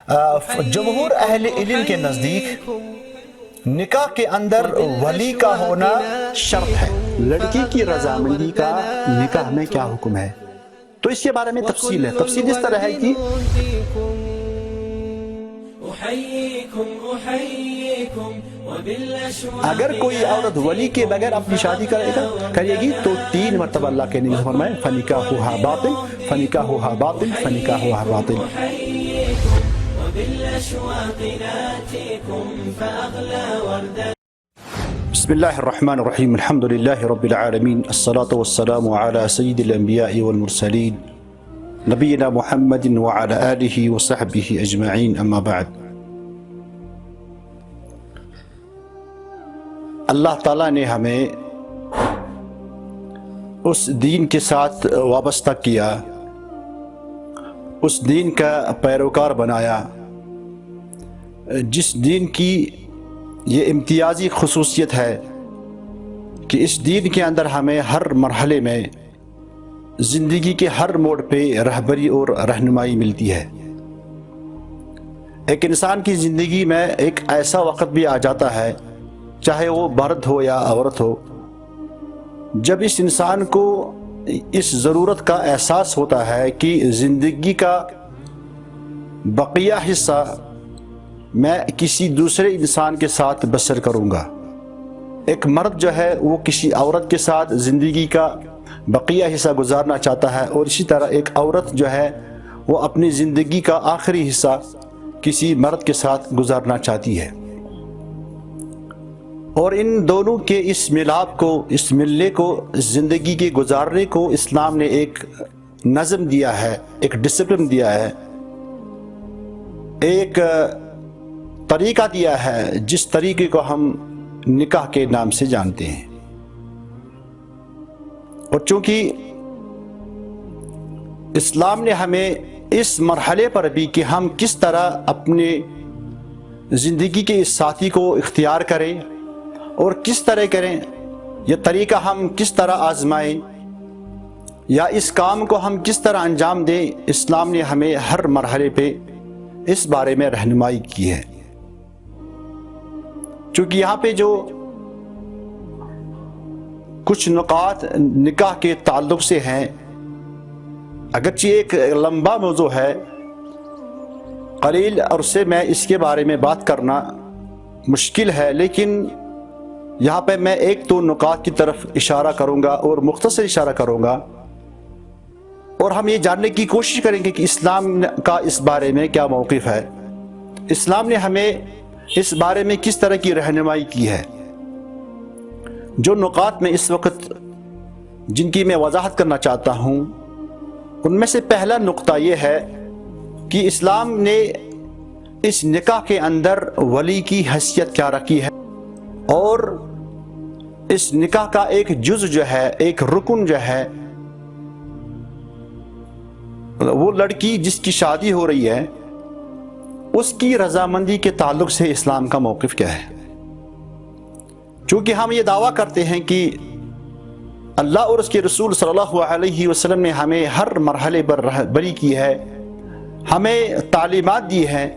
جمہور اہل علم کے نزدیک نکاح کے اندر ولی کا ہونا شرط ہے۔ لڑکی کی رضامندی کا نکاح میں کیا حکم ہے؟ تو اس کے بارے میں تفصیل ہے۔ تفصیل اس طرح ہے کہ اگر کوئی عورت ولی کے بغیر اپنی شادی کرے گی تو 3 مرتبہ اللہ کے نبی نے فرمایا فنکاحھا باطل فنکاحھا باطل فنکاحھا باطل۔ بسم اللہ الرحمن الرحیم الحمد للہ رب العالمین الصلاة والسلام علی سید الانبیاء والمرسلین نبینا محمد وعلی آلہ وصحبہ اجمعین اما بعد۔ اللہ تعالیٰ نے ہمیں اس دین کے ساتھ وابستہ کیا، اس دین کا پیروکار بنایا جس دین کی یہ امتیازی خصوصیت ہے کہ اس دین کے اندر ہمیں ہر مرحلے میں زندگی کے ہر موڑ پہ رہبری اور رہنمائی ملتی ہے۔ ایک انسان کی زندگی میں ایک ایسا وقت بھی آ جاتا ہے، چاہے وہ مرد ہو یا عورت ہو، جب اس انسان کو اس ضرورت کا احساس ہوتا ہے کہ زندگی کا بقیہ حصہ میں کسی دوسرے انسان کے ساتھ بسر کروں گا۔ ایک مرد جو ہے وہ کسی عورت کے ساتھ زندگی کا بقیہ حصہ گزارنا چاہتا ہے، اور اسی طرح ایک عورت جو ہے وہ اپنی زندگی کا آخری حصہ کسی مرد کے ساتھ گزارنا چاہتی ہے، اور ان دونوں کے اس ملاپ کو، اس ملنے کو، زندگی کے گزارنے کو اسلام نے ایک نظم دیا ہے، ایک ڈسپلن دیا ہے، ایک طریقہ دیا ہے جس طریقے کو ہم نکاح کے نام سے جانتے ہیں۔ اور چونکہ اسلام نے ہمیں اس مرحلے پر بھی کہ ہم کس طرح اپنے زندگی کے اس ساتھی کو اختیار کریں اور کس طرح کریں، یہ طریقہ ہم کس طرح آزمائیں یا اس کام کو ہم کس طرح انجام دیں، اسلام نے ہمیں ہر مرحلے پہ اس بارے میں رہنمائی کی ہے۔ چونکہ یہاں پہ جو کچھ نکات نکاح کے تعلق سے ہیں، اگرچہ ایک لمبا موضوع ہے، قلیل عرصے میں اس کے بارے میں بات کرنا مشکل ہے، لیکن یہاں پہ میں ایک دو نکات کی طرف اشارہ کروں گا اور مختصر اشارہ کروں گا، اور ہم یہ جاننے کی کوشش کریں گے کہ اسلام کا اس بارے میں کیا موقف ہے، اسلام نے ہمیں اس بارے میں کس طرح کی رہنمائی کی ہے۔ جو نکات میں اس وقت جن کی میں وضاحت کرنا چاہتا ہوں، ان میں سے پہلا نقطہ یہ ہے کہ اسلام نے اس نکاح کے اندر ولی کی حیثیت کیا رکھی ہے، اور اس نکاح کا ایک جز جو ہے، ایک رکن جو ہے، وہ لڑکی جس کی شادی ہو رہی ہے اس کی رضامندی کے تعلق سے اسلام کا موقف کیا ہے۔ چونکہ ہم یہ دعویٰ کرتے ہیں کہ اللہ اور اس کے رسول صلی اللہ علیہ وسلم نے ہمیں ہر مرحلے پر رہبری کی ہے، ہمیں تعلیمات دی ہیں،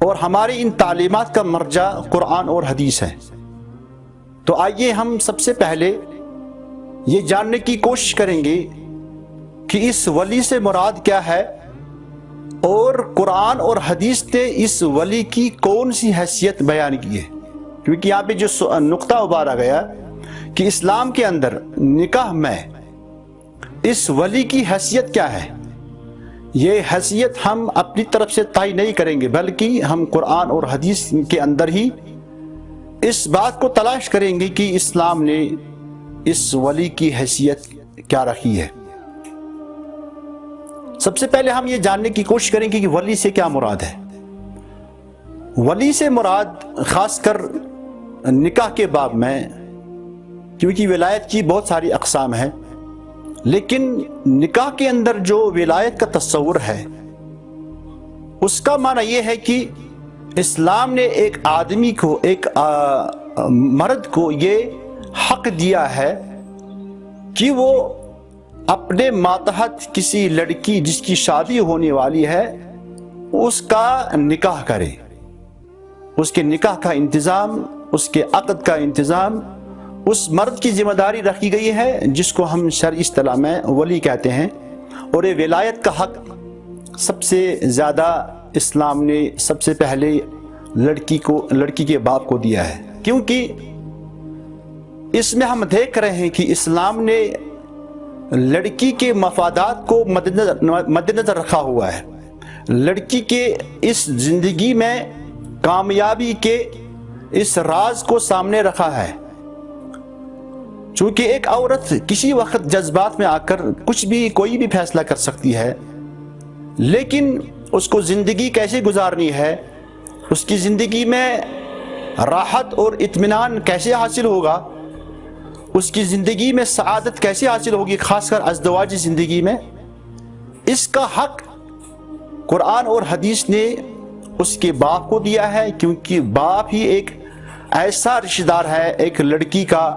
اور ہماری ان تعلیمات کا مرجع قرآن اور حدیث ہے۔ تو آئیے ہم سب سے پہلے یہ جاننے کی کوشش کریں گے کہ اس ولی سے مراد کیا ہے، اور قرآن اور حدیث نے اس ولی کی کون سی حیثیت بیان کی ہے۔ کیونکہ یہاں پہ جو نقطہ ابھارا گیا کہ اسلام کے اندر نکاح میں اس ولی کی حیثیت کیا ہے، یہ حیثیت ہم اپنی طرف سے طے نہیں کریں گے، بلکہ ہم قرآن اور حدیث کے اندر ہی اس بات کو تلاش کریں گے کہ اسلام نے اس ولی کی حیثیت کیا رکھی ہے۔ سب سے پہلے ہم یہ جاننے کی کوشش کریں گے کہ ولی سے کیا مراد ہے۔ ولی سے مراد خاص کر نکاح کے باب میں، کیونکہ ولایت کی بہت ساری اقسام ہیں، لیکن نکاح کے اندر جو ولایت کا تصور ہے اس کا معنی یہ ہے کہ اسلام نے ایک آدمی کو، ایک مرد کو یہ حق دیا ہے کہ وہ اپنے ماتحت کسی لڑکی جس کی شادی ہونے والی ہے اس کا نکاح کرے، اس کے نکاح کا انتظام، اس کے عقد کا انتظام اس مرد کی ذمہ داری رکھی گئی ہے جس کو ہم شرعی اصطلاح میں ولی کہتے ہیں۔ اور یہ ولایت کا حق سب سے زیادہ اسلام نے سب سے پہلے لڑکی کے باپ کو دیا ہے، کیونکہ اس میں ہم دیکھ رہے ہیں کہ اسلام نے لڑکی کے مفادات کو مد نظر رکھا ہوا ہے، لڑکی کے اس زندگی میں کامیابی کے اس راز کو سامنے رکھا ہے۔ چونکہ ایک عورت کسی وقت جذبات میں آ کر کوئی بھی فیصلہ کر سکتی ہے، لیکن اس کو زندگی کیسے گزارنی ہے، اس کی زندگی میں راحت اور اطمینان کیسے حاصل ہوگا، اس کی زندگی میں سعادت کیسے حاصل ہوگی، خاص کر ازدواجی زندگی میں، اس کا حق قرآن اور حدیث نے اس کے باپ کو دیا ہے، کیونکہ باپ ہی ایک ایسا رشتہ دار ہے ایک لڑکی کا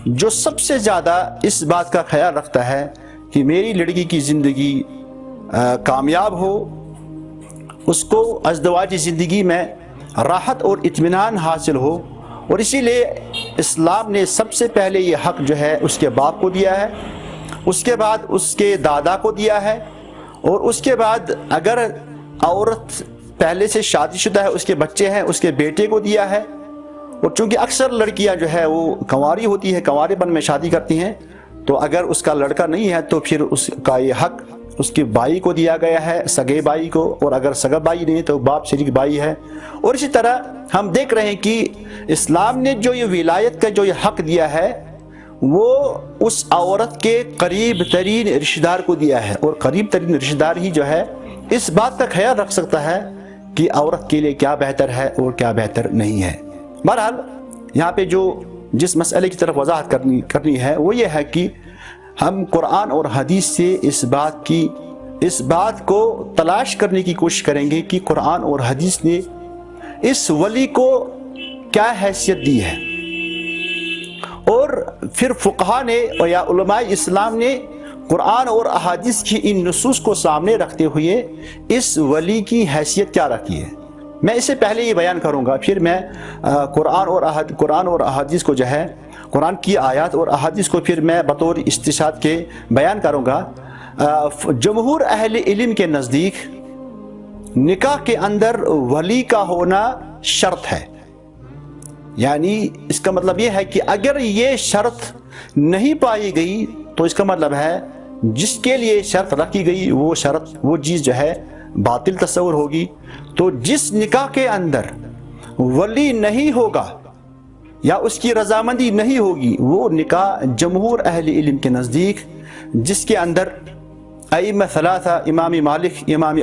جو سب سے زیادہ اس بات کا خیال رکھتا ہے کہ میری لڑکی کی زندگی کامیاب ہو، اس کو ازدواجی زندگی میں راحت اور اطمینان حاصل ہو۔ اور اسی لیے اسلام نے سب سے پہلے یہ حق جو ہے اس کے باپ کو دیا ہے، اس کے بعد اس کے دادا کو دیا ہے، اور اس کے بعد اگر عورت پہلے سے شادی شدہ ہے، اس کے بچے ہیں، اس کے بیٹے کو دیا ہے۔ اور چونکہ اکثر لڑکیاں جو ہے وہ کنواری ہوتی ہے، کنوارے پن میں شادی کرتی ہیں، تو اگر اس کا لڑکا نہیں ہے تو پھر اس کا یہ حق اس کے بھائی کو دیا گیا ہے، سگے بھائی کو، اور اگر سگا بھائی نہیں تو باپ شریک بھائی ہے۔ اور اسی طرح ہم دیکھ رہے ہیں کہ اسلام نے جو یہ ولایت کا جو یہ حق دیا ہے وہ اس عورت کے قریب ترین رشتہ دار کو دیا ہے، اور قریب ترین رشتہ دار ہی جو ہے اس بات کا خیال رکھ سکتا ہے کہ عورت کے لیے کیا بہتر ہے اور کیا بہتر نہیں ہے۔ بہرحال یہاں پہ جس مسئلے کی طرف وضاحت کرنی ہے وہ یہ ہے کہ ہم قرآن اور حدیث سے اس بات کو تلاش کرنے کی کوشش کریں گے کہ قرآن اور حدیث نے اس ولی کو کیا حیثیت دی ہے، اور پھر فقہا نے یا علماء اسلام نے قرآن اور احادیث کی ان نصوص کو سامنے رکھتے ہوئے اس ولی کی حیثیت کیا رکھی ہے۔ میں اس سے پہلے یہ بیان کروں گا، پھر میں قرآن اور احادیث کو جو ہے، قرآن کی آیات اور احادیث کو پھر میں بطور استشہاد کے بیان کروں گا۔ جمہور اہل علم کے نزدیک نکاح کے اندر ولی کا ہونا شرط ہے، یعنی اس کا مطلب یہ ہے کہ اگر یہ شرط نہیں پائی گئی تو اس کا مطلب ہے جس کے لیے شرط رکھی گئی وہ چیز جو ہے باطل تصور ہوگی۔ تو جس نکاح کے اندر ولی نہیں ہوگا یا اس کی رضامندی نہیں ہوگی وہ نکاح جمہور اہل علم کے نزدیک، جس کے اندر ائمہ ثلاثہ، امام مالک، امام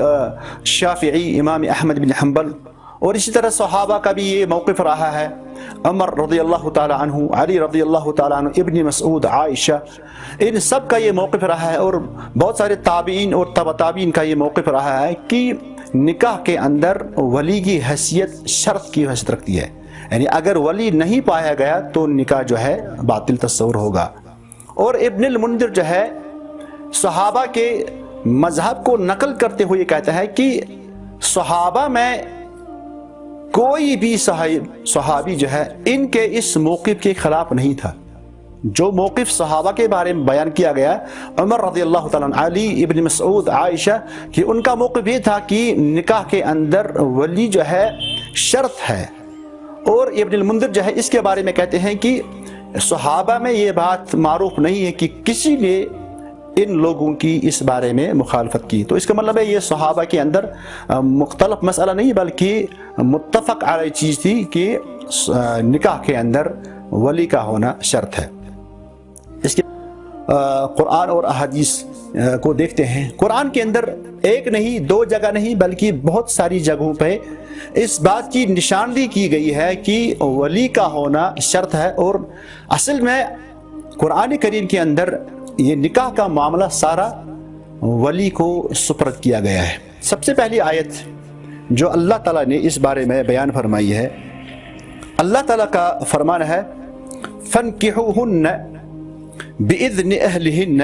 شافعی، امام احمد بن حنبل، اور اسی طرح صحابہ کا بھی یہ موقف رہا ہے، عمر رضی اللہ تعالی عنہ، علی رضی اللہ تعالی عنہ، ابن مسعود، عائشہ، ان سب کا یہ موقف رہا ہے، اور بہت سارے تابعین اور تبع تابعین کا یہ موقف رہا ہے کہ نکاح کے اندر ولی کی حیثیت شرط کی حیثیت رکھتی ہے، یعنی اگر ولی نہیں پایا گیا تو نکاح جو ہے باطل تصور ہوگا۔ اور ابن المنذر جو ہے صحابہ کے مذہب کو نقل کرتے ہوئے کہتا ہے کہ صحابہ میں کوئی بھی صحابی جو ہے ان کے اس موقف کے خلاف نہیں تھا۔ جو موقف صحابہ کے بارے میں بیان کیا گیا، عمر رضی اللہ تعالیٰ عنہ، علی، ابن مسعود، عائشہ، کہ ان کا موقف یہ تھا کہ نکاح کے اندر ولی جو ہے شرط ہے۔ اور ابن المنذر جو ہے اس کے بارے میں کہتے ہیں کہ صحابہ میں یہ بات معروف نہیں ہے کہ کسی نے ان لوگوں کی اس بارے میں مخالفت کی۔ تو اس کا مطلب ہے یہ صحابہ کے اندر مختلف مسئلہ نہیں بلکہ متفق علیہ چیز تھی کہ نکاح کے اندر ولی کا ہونا شرط ہے۔ اس کے قرآن اور احادیث کو دیکھتے ہیں، قرآن کے اندر ایک نہیں، دو جگہ نہیں بلکہ بہت ساری جگہوں پہ اس بات کی نشاندہی کی گئی ہے کہ ولی کا ہونا شرط ہے۔ اور اصل میں قرآن کریم کے اندر یہ نکاح کا معاملہ سارا ولی کو سپرد کیا گیا ہے۔ سب سے پہلی آیت جو اللہ تعالیٰ نے اس بارے میں بیان فرمائی ہے، اللہ تعالیٰ کا فرمان ہے فَانْكِحُوهُنَّ بِإِذْنِ أَهْلِهِنَّ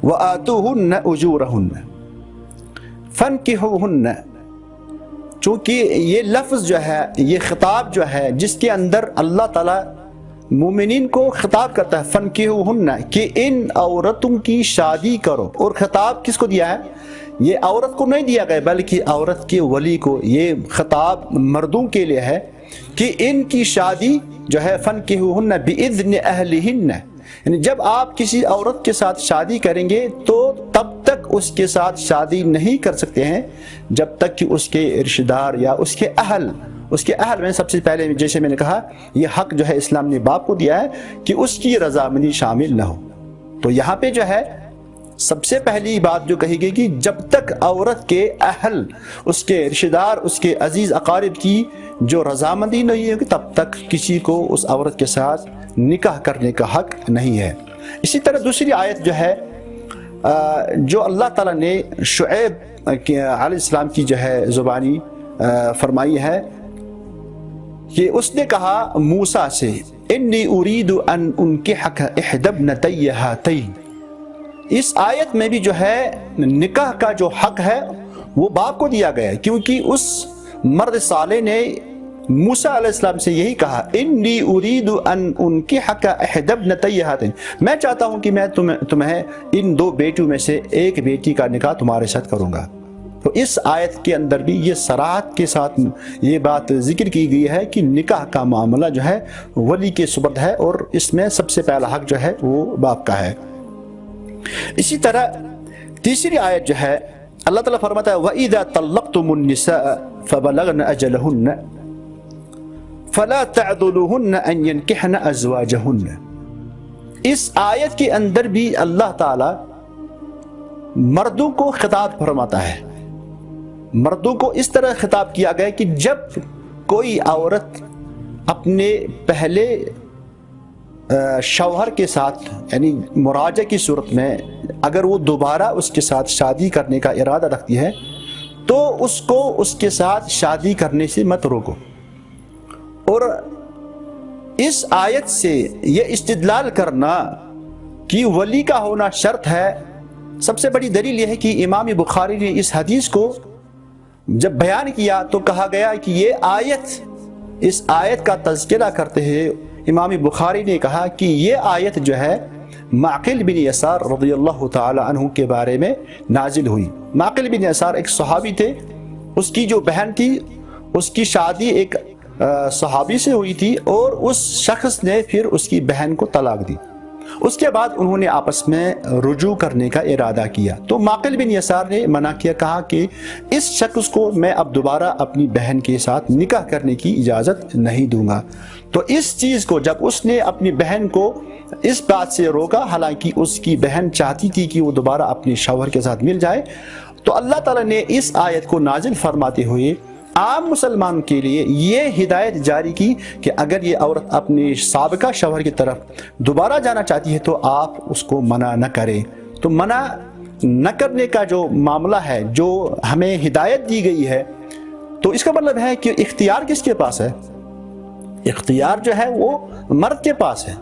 وَآتُوهُنَّ أُجُورَهُنَّ فَانْكِحُوهُنَّ، چونکہ یہ لفظ جو ہے، یہ خطاب جو ہے جس کے اندر اللہ تعالیٰ مومنین کو خطاب کرتا ہے فَانْكِحُوهُنَّ، کہ ان عورتوں کی شادی کرو. اور خطاب کس کو دیا ہے؟ یہ عورت کو نہیں دیا گیا بلکہ عورت کے ولی کو. یہ خطاب مردوں کے لیے ہے کہ ان کی شادی جو ہے فَانْكِحُوهُنَّ بِإِذْنِ أَهْلِهِنَّ، یعنی جب آپ کسی عورت کے ساتھ شادی کریں گے تو تب تک اس کے ساتھ شادی نہیں کر سکتے ہیں جب تک کہ اس کے رشتہ دار یا اس کے اہل میں سب سے پہلے جیسے میں نے کہا یہ حق جو ہے اسلام نے باپ کو دیا ہے کہ اس کی رضامندی شامل نہ ہو. تو یہاں پہ جو ہے سب سے پہلی بات جو کہی گئی کہ جب تک عورت کے اہل، اس کے رشتہ دار، اس کے عزیز اقارب کی جو رضامندی نہیں ہوگی تب تک کسی کو اس عورت کے ساتھ نکاح کرنے کا حق نہیں ہے. اسی طرح دوسری آیت جو ہے جو اللہ تعالیٰ نے شعیب علیہ السلام کی جو ہے زبانی فرمائی ہے کہ اس نے کہا موسیٰ سے انی ارید ان انکحک احدی ابنتی ہاتین. اس آیت میں بھی جو ہے نکاح کا جو حق ہے وہ باپ کو دیا گیا ہے، کیونکہ اس مرد صالح نے موسیٰ علیہ السلام سے یہی کہا انی ارید ان انکحک احدی ابنتی ہاتین، میں چاہتا ہوں کہ میں تمہیں ان دو بیٹیوں میں سے ایک بیٹی کا نکاح تمہارے ساتھ کروں گا. تو اس آیت کے اندر بھی یہ صراحت کے ساتھ یہ بات ذکر کی گئی ہے کہ نکاح کا معاملہ جو ہے ولی کے سپرد ہے اور اس میں سب سے پہلا حق جو ہے وہ باپ کا ہے. اسی طرح تیسری آیت جو ہے اللہ تعالیٰ فرماتا ہے وَإِذَا طَلَّقْتُمُ النِّسَاءَ فَبَلَغْنَ أَجَلَهُنَّ فَلَا تَعْضُلُوهُنَّ أَن يَنْكِحْنَ أَزْوَاجَهُنَّ. اس آیت کے اندر بھی اللہ تعالیٰ مردوں کو خطاب فرماتا ہے. مردوں کو اس طرح خطاب کیا گیا کہ جب کوئی عورت اپنے پہلے شوہر کے ساتھ یعنی مراجعہ کی صورت میں اگر وہ دوبارہ اس کے ساتھ شادی کرنے کا ارادہ رکھتی ہے تو اس کو اس کے ساتھ شادی کرنے سے مت روکو. اور اس آیت سے یہ استدلال کرنا کہ ولی کا ہونا شرط ہے، سب سے بڑی دلیل یہ ہے کہ امام بخاری نے اس حدیث کو جب بیان کیا تو کہا گیا کہ یہ آیت، اس آیت کا تذکرہ کرتے ہیں امام بخاری نے کہا کہ یہ آیت جو ہے معقل بن یسار رضی اللہ تعالی عنہ کے بارے میں نازل ہوئی. معقل بن یسار ایک صحابی تھے، اس کی جو بہن تھی اس کی شادی ایک صحابی سے ہوئی تھی اور اس شخص نے پھر اس کی بہن کو طلاق دی. اس کے بعد انہوں نے آپس میں رجوع کرنے کا ارادہ کیا تو معقل بن یسار نے منع کیا، کہا کہ اس شخص کو میں اب دوبارہ اپنی بہن کے ساتھ نکاح کرنے کی اجازت نہیں دوں گا. تو اس چیز کو جب اس نے اپنی بہن کو اس بات سے روکا، حالانکہ اس کی بہن چاہتی تھی کہ وہ دوبارہ اپنے شوہر کے ساتھ مل جائے، تو اللہ تعالیٰ نے اس آیت کو نازل فرماتے ہوئے عام مسلمان کے لیے یہ ہدایت جاری کی کہ اگر یہ عورت اپنے سابقہ شوہر کی طرف دوبارہ جانا چاہتی ہے تو آپ اس کو منع نہ کریں. تو منع نہ کرنے کا جو معاملہ ہے جو ہمیں ہدایت دی گئی ہے تو اس کا مطلب ہے کہ اختیار کس کے پاس ہے؟ اختیار جو ہے وہ مرد کے پاس ہے.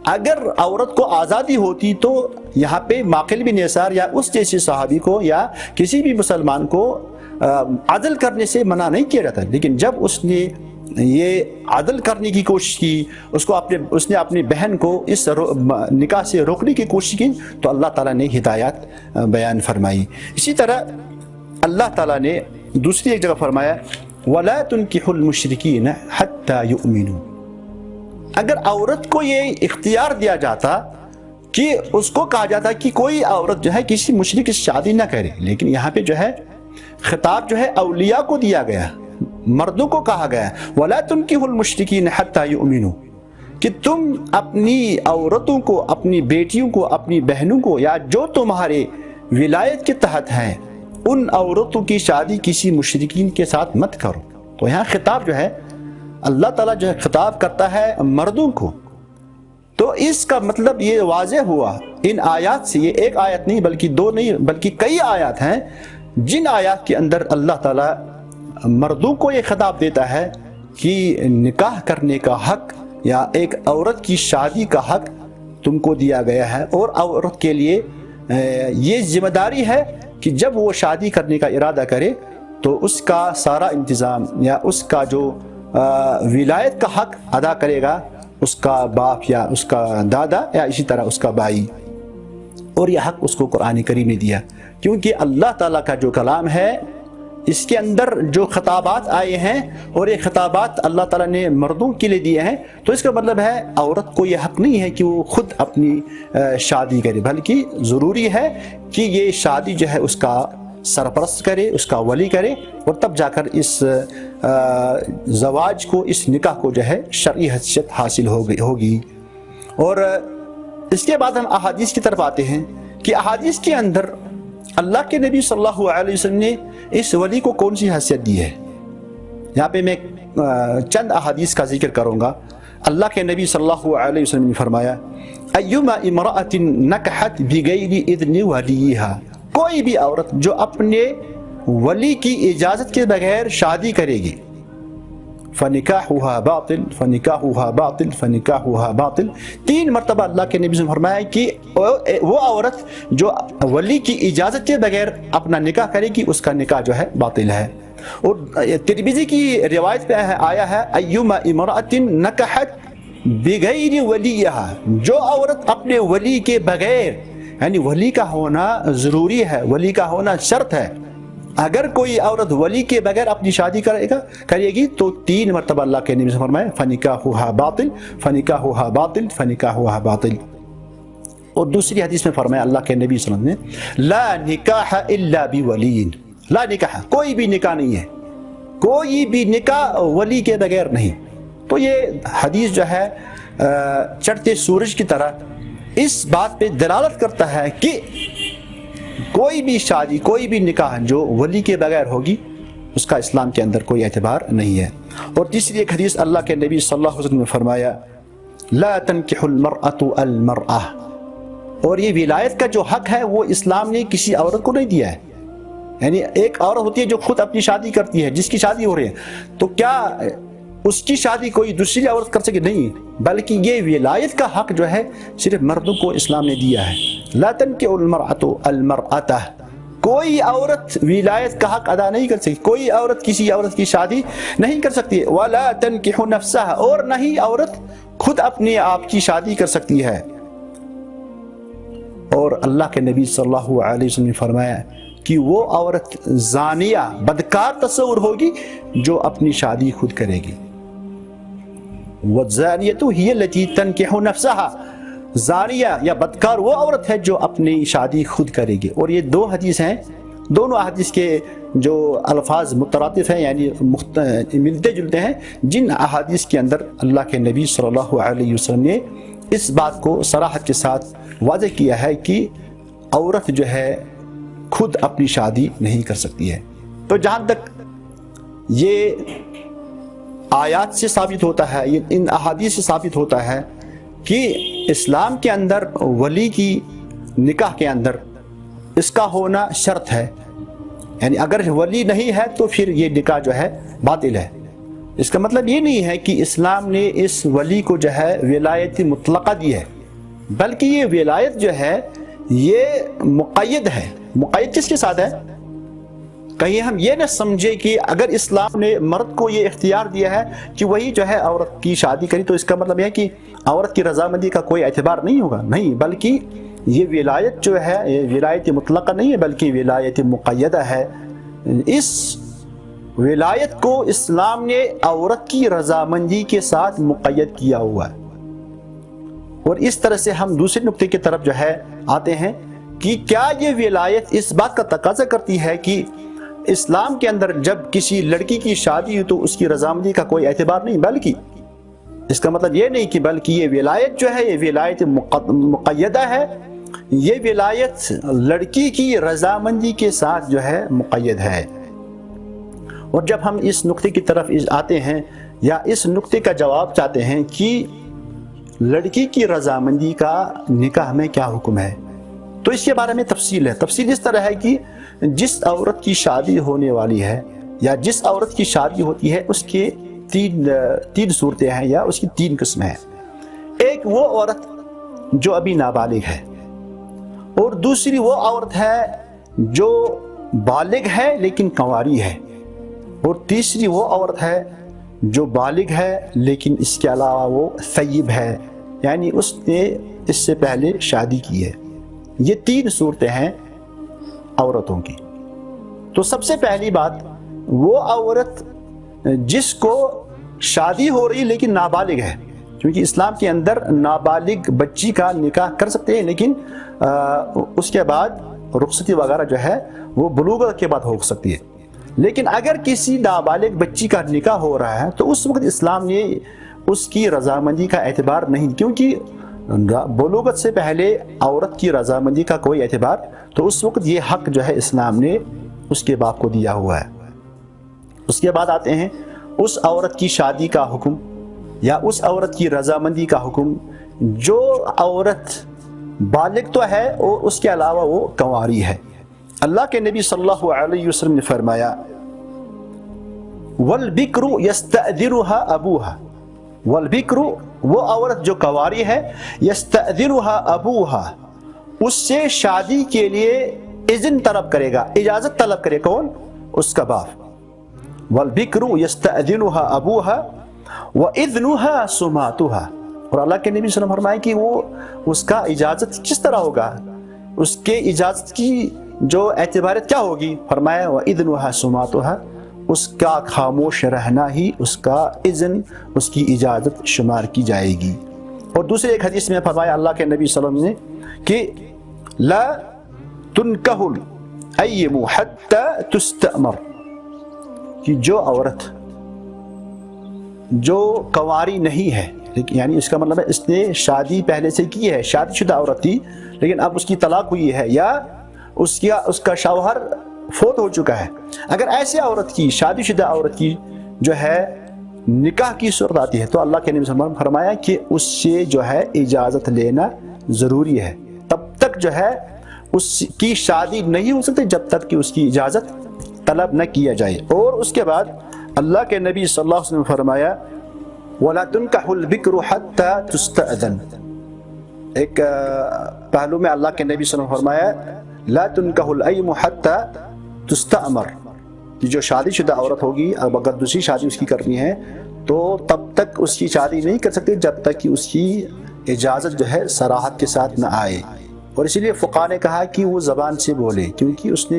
اگر عورت کو آزادی ہوتی تو یہاں پہ معقل بن یسار یا اس جیسے صحابی کو یا کسی بھی مسلمان کو عدل کرنے سے منع نہیں کیا جاتا، لیکن جب اس نے یہ عدل کرنے کی کوشش کی، اس نے اپنی بہن کو اس نکاح سے روکنے کی کوشش کی تو اللہ تعالیٰ نے ہدایت بیان فرمائی. اسی طرح اللہ تعالیٰ نے دوسری ایک جگہ فرمایا وَلَا تُنْكِحُوا الْمُشْرِكِينَ حَتَّى يُؤْمِنُوا. اگر عورت کو یہ اختیار دیا جاتا کہ اس کو کہا جاتا کہ کوئی عورت جو ہے کسی مشرک سے شادی نہ کرے، لیکن یہاں پہ جو ہے خطاب جو ہے اولیاء کو دیا گیا، مردوں کو کہا گیا وَلَا تُنْكِحُوا الْمُشْرِكِينَ حَتَّى يُؤْمِنُوا، کہ تم اپنی عورتوں کو، اپنی بیٹیوں کو، اپنی بہنوں کو یا جو تمہارے ولایت کے تحت ہیں ان عورتوں کی شادی کسی مشرکین کے ساتھ مت کرو. تو یہاں خطاب جو ہے اللہ تعالیٰ جو ہے خطاب کرتا ہے مردوں کو. تو اس کا مطلب یہ واضح ہوا ان آیات سے، یہ ایک آیت نہیں بلکہ دو نہیں بلکہ کئی آیات ہیں جن آیات کے اندر اللہ تعالیٰ مردوں کو یہ خطاب دیتا ہے کہ نکاح کرنے کا حق یا ایک عورت کی شادی کا حق تم کو دیا گیا ہے، اور عورت کے لیے یہ ذمہ داری ہے کہ جب وہ شادی کرنے کا ارادہ کرے تو اس کا سارا انتظام یا اس کا جو ولایت کا حق ادا کرے گا اس کا باپ یا اس کا دادا یا اسی طرح اس کا بھائی، اور یہ حق اس کو قرآن کریم نے دیا، کیونکہ اللہ تعالیٰ کا جو کلام ہے اس کے اندر جو خطابات آئے ہیں اور یہ خطابات اللہ تعالیٰ نے مردوں کے لیے دیے ہیں، تو اس کا مطلب ہے عورت کو یہ حق نہیں ہے کہ وہ خود اپنی شادی کرے، بلکہ ضروری ہے کہ یہ شادی جو ہے اس کا سرپرست کرے، اس کا ولی کرے، اور تب جا کر اس زواج کو، اس نکاح کو جو ہے شرعی حیثیت حاصل ہوگی۔ اور اس کے بعد ہم احادیث کی طرف آتے ہیں کہ احادیث کے اندر اللہ کے نبی صلی اللہ علیہ وسلم نے اس ولی کو کون سی حیثیت دی ہے۔ یہاں پہ میں چند احادیث کا ذکر کروں گا۔ اللہ کے نبی صلی اللہ علیہ وسلم نے فرمایا ایما امرأۃ نکحت بغیر اذن ولیہا، کوئی بھی عورت جو اپنے ولی کی اجازت کے بغیر شادی کرے گی، فنکاحها باطل فنکاحها باطل فنکاحها باطل، 3 مرتبہ اللہ کے نبی نے فرمایا کہ وہ عورت جو ولی کی اجازت کے بغیر اپنا نکاح کرے گی اس کا نکاح جو ہے باطل ہے۔ اور ترمذی کی روایت پہ آیا ہے ایما امرأۃ نکحت بغیر ولیہا، جو عورت اپنے ولی کے بغیر، یعنی ولی کا ہونا ضروری ہے، ولی کا ہونا شرط ہے، اگر کوئی عورت ولی کے بغیر اپنی شادی کرے گی تو 3 مرتبہ اللہ کے نبی نے فرمایا فنکاحها باطل فنکاحها باطل فنکاحها باطل۔ اور دوسری حدیث میں فرمایا اللہ کے نبی صلی اللہ علیہ وسلم لا نکاح الا بولی، لا نکاح، کوئی بھی نکاح نہیں ہے، کوئی بھی نکاح ولی کے بغیر نہیں۔ تو یہ حدیث جو ہے چڑھتے سورج کی طرح اس بات پہ دلالت کرتا ہے کہ کوئی بھی شادی، کوئی بھی نکاح جو ولی کے بغیر ہوگی اس کا اسلام کے اندر کوئی اعتبار نہیں ہے۔ اور تیسری ایک حدیث اللہ کے نبی صلی اللہ علیہ وسلم نے فرمایا لا تنکح المرأة المرأة، اور یہ ولایت کا جو حق ہے وہ اسلام نے کسی عورت کو نہیں دیا ہے۔ یعنی ایک عورت ہوتی ہے جو خود اپنی شادی کرتی ہے، جس کی شادی ہو رہی ہے، تو کیا اس کی شادی کوئی دوسری عورت کر سکے؟ نہیں، بلکہ یہ ولایت کا حق جو ہے صرف مردوں کو اسلام نے دیا ہے۔ لا تنکح المرأة المرأة، کوئی عورت ولایت کا حق ادا نہیں کر سکتی، کوئی عورت کسی عورت کی شادی نہیں کر سکتی۔ ولا تنکح نفسها، اور نہ ہی عورت خود اپنے آپ کی شادی کر سکتی ہے۔ اور اللہ کے نبی صلی اللہ علیہ وسلم نے فرمایا کہ وہ عورت زانیہ، بدکار تصور ہوگی جو اپنی شادی خود کرے گی۔ وَالزَّانِيَةُ هِيَ الَّتِي تَنْكِحُ نَفْسَهَا، زانیہ یا بدکار وہ عورت ہے جو اپنی شادی خود کرے گی۔ اور یہ 2 حدیث ہیں، دونوں حدیث کے جو الفاظ مترادف ہیں، یعنی ملتے جلتے ہیں، جن احادیث کے اندر اللہ کے نبی صلی اللہ علیہ وسلم نے اس بات کو صراحت کے ساتھ واضح کیا ہے کہ عورت جو ہے خود اپنی شادی نہیں کر سکتی ہے۔ تو جہاں تک یہ آیات سے ثابت ہوتا ہے، ان احادیث سے ثابت ہوتا ہے کہ اسلام کے اندر ولی کی نکاح کے اندر اس کا ہونا شرط ہے، یعنی اگر ولی نہیں ہے تو پھر یہ نکاح جو ہے باطل ہے۔ اس کا مطلب یہ نہیں ہے کہ اسلام نے اس ولی کو جو ہے ولایت مطلقہ دی ہے، بلکہ یہ ولایت جو ہے یہ مقید ہے۔ مقید کس کے ساتھ ہے؟ کہیں ہم یہ نہ سمجھے کہ اگر اسلام نے مرد کو یہ اختیار دیا ہے کہ وہی جو ہے عورت کی شادی کری تو اس کا مطلب یہ ہے کہ عورت کی رضامندی کا کوئی اعتبار نہیں ہوگا، نہیں، بلکہ یہ ولایت جو ہے یہ ولایت مطلقہ نہیں ہے بلکہ ولایت مقیدہ ہے۔ اس ولایت کو اسلام نے عورت کی رضامندی کے ساتھ مقید کیا ہوا ہے۔ اور اس طرح سے ہم دوسرے نقطے کی طرف جو ہے آتے ہیں کہ کیا یہ ولایت اس بات کا تقاضا کرتی ہے کہ اسلام کے اندر جب کسی لڑکی کی شادی ہو تو اس کی رضامندی کا کوئی اعتبار نہیں، بلکہ اس کا مطلب یہ نہیں کہ بلکہ یہ ولایت جو ہے یہ ولایت مقیدہ ہے، یہ ولایت لڑکی کی رضامندی کے ساتھ جو ہے مقید ہے۔ اور جب ہم اس نقطے کی طرف آتے ہیں یا اس نقطے کا جواب چاہتے ہیں کہ لڑکی کی رضامندی کا نکاح میں کیا حکم ہے، تو اس کے بارے میں تفصیل ہے۔ تفصیل اس طرح ہے کہ جس عورت کی شادی ہونے والی ہے یا جس عورت کی شادی ہوتی ہے اس کے تین صورتیں ہیں یا اس کی 3 قسمیں ہیں۔ ایک وہ عورت جو ابھی نابالغ ہے، اور دوسری وہ عورت ہے جو بالغ ہے لیکن کنواری ہے، اور تیسری وہ عورت ہے جو بالغ ہے لیکن اس کے علاوہ وہ ثیب ہے، یعنی اس نے اس سے پہلے شادی کی ہے۔ یہ 3 صورتیں ہیں عورتوں کی۔ تو سب سے پہلی بات، وہ عورت جس کو شادی ہو رہی لیکن نابالغ ہے، کیونکہ اسلام کے اندر نابالغ بچی کا نکاح کر سکتے ہیں، لیکن اس کے بعد رخصتی وغیرہ جو ہے وہ بلوغت کے بعد ہو سکتی ہے۔ لیکن اگر کسی نابالغ بچی کا نکاح ہو رہا ہے تو اس وقت اسلام نے اس کی رضامندی کا اعتبار نہیں، کیونکہ بلوغت سے پہلے عورت کی رضامندی کا کوئی اعتبار، تو اس وقت یہ حق جو ہے اسلام نے اس کے باپ کو دیا ہوا ہے۔ اس کے بعد آتے ہیں اس عورت کی شادی کا حکم یا اس عورت کی رضامندی کا حکم جو عورت بالغ تو ہے اور اس کے علاوہ وہ کنواری ہے۔ اللہ کے نبی صلی اللہ علیہ وسلم نے فرمایا وَالْبِكْرُ يَسْتَأْذِنُهَا أَبُوهَا، وَالْبِكْرُ وہ عورت جو کنواری ہے، يَسْتَأْذِنُهَا أَبُوهَا اس سے شادی کے لیے اذن طلب کرے گا، اجازت طلب کرے، کون؟ اس کا باپ۔ وَالْبِكْرُ يَسْتَأْذِنُهَا أَبُوهَا وَإِذْنُهَا سُمَاتُهَا، اور اللہ کے نبی صلی اللہ علیہ وسلم فرمائے کہ وہ اس کا اجازت کس طرح ہوگا، اس کے اجازت کی جو اعتباریت کیا ہوگی؟ فرمایا وَإِذْنُهَا سُمَاتُهَا اس کا خاموش رہنا ہی اس کا اذن، اس کی اجازت شمار کی جائے گی۔ اور دوسرے ایک حدیث میں فرمایا اللہ کے نبی صلی اللہ علیہ وسلم نے کہ لا تنکح الایم حتی تستأمر، کہ جو عورت جو کنواری نہیں ہے، یعنی اس کا مطلب ہے اس نے شادی پہلے سے کی ہے، شادی شدہ عورت تھی لیکن اب اس کی طلاق ہوئی ہے یا اس کا شوہر فوت ہو چکا ہے، اگر ایسے عورت کی، شادی شدہ عورت کی جو ہے نکاح کی صورت آتی ہے تو اللہ کے نبی صلی اللہ علیہ وسلم نے فرمایا کہ اس سے جو ہے اجازت لینا ضروری ہے، تب تک جو ہے اس کی شادی نہیں ہو سکتی جب تک کہ اس کی اجازت طلب نہ کیا جائے۔ اور اس کے بعد اللہ کے نبی صلی اللہ علیہ وسلم نے فرمایا وَلَا تُنْكَحُ الْبِكْرُ حَتَّى تُسْتَأْذَنَ، ایک پہلو میں اللہ کے نبی صلی اللہ علیہ وسلم نے فرمایا لا تنکح الایم حتی تستأمر، کہ جو شادی شدہ عورت ہوگی اب اگر دوسری شادی اس کی کرنی ہے تو تب تک اس کی شادی نہیں کر سکتے جب تک کہ اس کی اجازت جو ہے صراحت کے ساتھ نہ آئے۔ اور اسی لیے فقہاء نے کہا کہ وہ زبان سے بولے، کیونکہ اس نے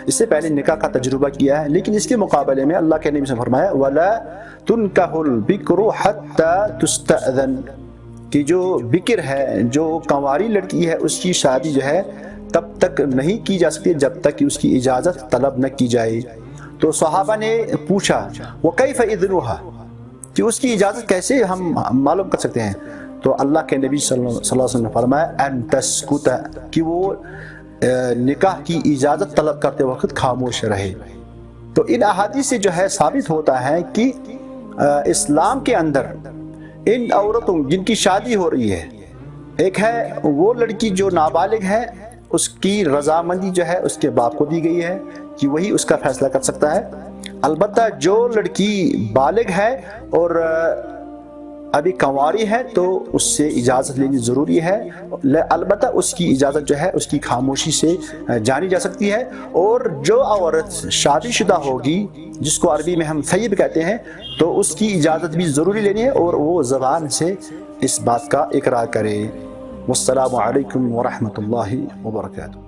اس سے پہلے نکاح کا تجربہ کیا ہے، لیکن اس کے مقابلے میں اللہ کے نبی سے فرمایا وَلَا تُنْكَحُ الْبِكْرُ حَتَّى تُسْتَأْذَنَ، کہ جو بکر ہے، جو کنواری لڑکی ہے، اس کی شادی جو ہے تب تک نہیں کی جا سکتی جب تک کہ اس کی اجازت طلب نہ کی جائے۔ تو صحابہ نے پوچھا وَكَيْفَ إِذْنُهَا، کہ اس کی اجازت کیسے ہم معلوم کر سکتے ہیں؟ تو اللہ کے نبی صلی اللہ علیہ وسلم نے فرمایا أَن تَسْكُتَ، کہ وہ نکاح کی اجازت طلب کرتے وقت خاموش رہے۔ تو ان احادیث سے جو ہے ثابت ہوتا ہے کہ اسلام کے اندر ان عورتوں جن کی شادی ہو رہی ہے، ایک ہے وہ لڑکی جو نابالغ ہے، اس کی رضامندی جو ہے اس کے باپ کو دی گئی ہے کہ وہی اس کا فیصلہ کر سکتا ہے۔ البتہ جو لڑکی بالغ ہے اور ابھی کنواری ہے تو اس سے اجازت لینی ضروری ہے، البتہ اس کی اجازت جو ہے اس کی خاموشی سے جانی جا سکتی ہے۔ اور جو عورت شادی شدہ ہوگی جس کو عربی میں ہم ثیب کہتے ہیں، تو اس کی اجازت بھی ضروری لینی ہے اور وہ زبان سے اس بات کا اقرار کرے۔ والسلام علیکم ورحمۃ اللہ وبرکاتہ۔